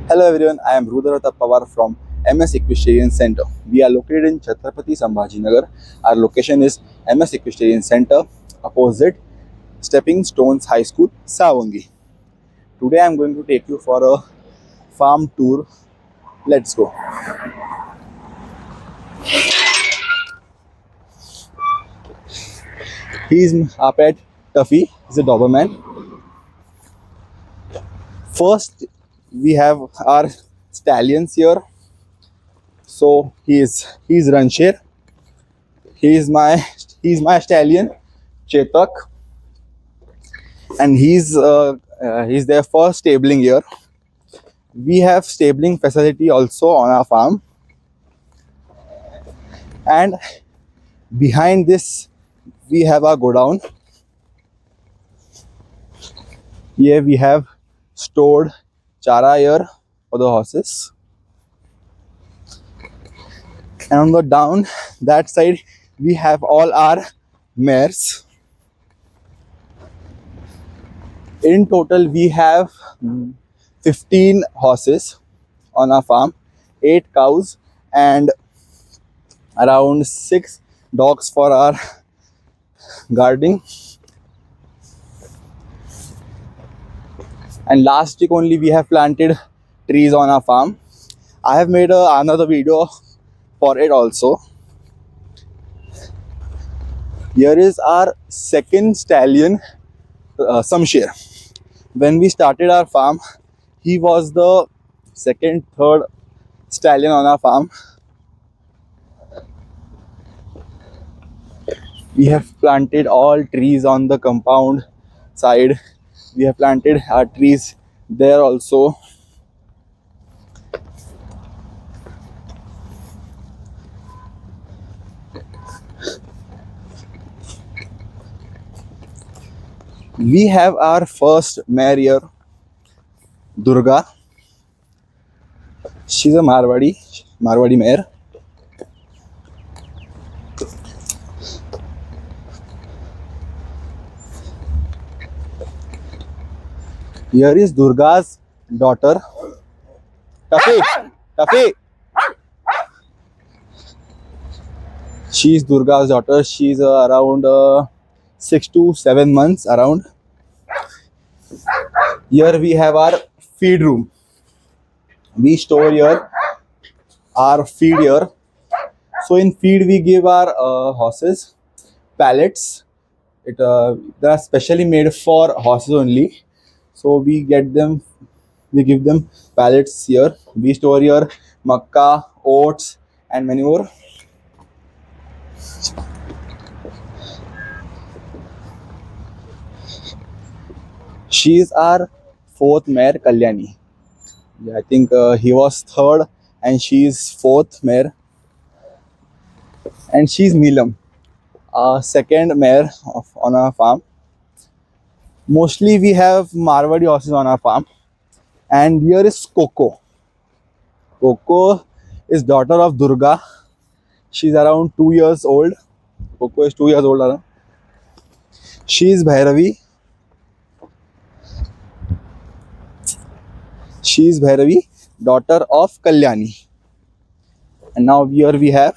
Hello everyone, I am Rudrata Pawar from Ms Equestrian Centre. We are located in Chhatrapati Sambhajinagar. Our location is Ms Equestrian Centre, opposite Stepping Stones High School, Savangi. Today I am going to take you for a farm tour. Let's go. He is our pet Tuffy. He's a Doberman. First, we have our stallions here. So he's Ranshir. He's my stallion, Chetak, and he's there for stabling here. We have stabling facility also on our farm, and behind this we have our godown. Here we have stored chara here for the horses, and on the down that side we have all our mares. In total we have 15 horses on our farm, 8 cows, and around 6 dogs for our guarding. And last week only we have planted trees on our farm. I have made another video for it also. Here is our second stallion, Samsher. When we started our farm, he was the second, third stallion on our farm. We have planted all trees on the compound side. We have planted our trees there also. We have our first mare here, Durga. She's a Marwadi mare. Here is Durga's daughter, Tafi. She's Durga's daughter. She's around 6 to 7 months around. Here we have our feed room. We store here our feed here. So in feed we give our horses pallets. They are specially made for horses only. So we give them pallets here. We store here makka, oats, and many more. She is our fourth mare, Kalyani. Yeah, I think he was third and she is fourth mare. And she's Neelam, second mare on our farm. Mostly we have Marwadi horses on our farm. And here is Coco. Coco is daughter of Durga. She's around 2 years old. Coco is 2 years old around. She is Bhairavi. She is Bhairavi, daughter of Kalyani. And now here we have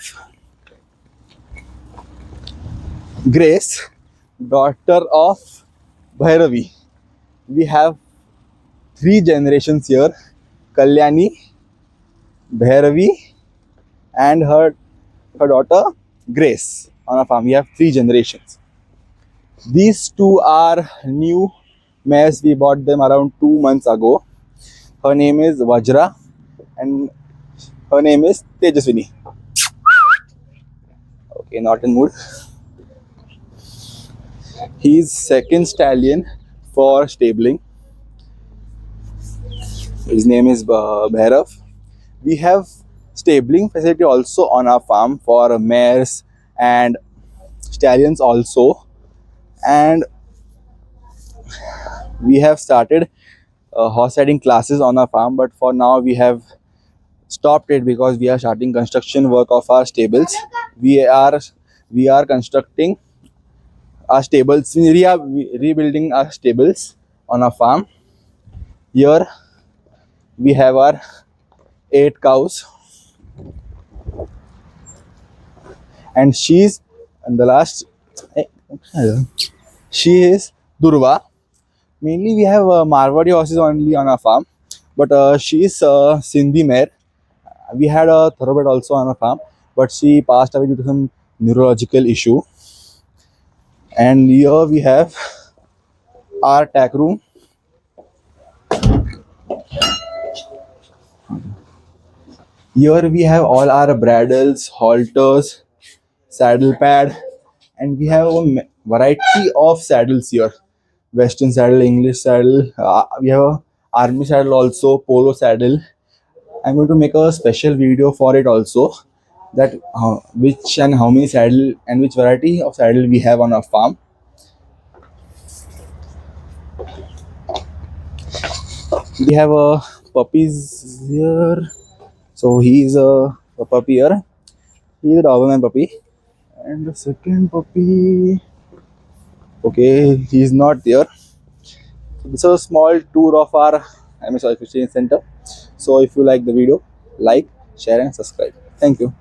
Grace, daughter of Bhairavi. We have 3 generations here, Kalyani, Bhairavi, and her daughter Grace. On our farm we have 3 generations. These 2 are new mares. We bought them around 2 months ago. Her name is Vajra and her name is Tejaswini. Okay, not in mood. He is second stallion for stabling. His name is Bhairav. We have stabling facility also on our farm for mares and stallions also. And we have started horse riding classes on our farm, but for now we have stopped it because we are starting construction work of our stables. We are constructing our stables. We are rebuilding our stables on our farm. Here We have our 8 cows, and she's and the last. eh, She is Durva. Mainly, we have Marwadi horses only on our farm, but she is Sindhi mare. We had a thoroughbred also on our farm, but she passed away due to some neurological issue. And here we have our tack room. Here we have all our bridles, halters, saddle pad, and we have a variety of saddles here. Western saddle, English saddle. We have a army saddle also, polo saddle. I'm going to make a special video for it also. That which and how many saddle and which variety of saddle we have on our farm. We have puppies here. So he is a puppy here. He is a Doberman puppy. And the second puppy, okay, he is not there. So this is a small tour of our Ms Equestrian Centre. So if you like the video, like, share, and subscribe. Thank you.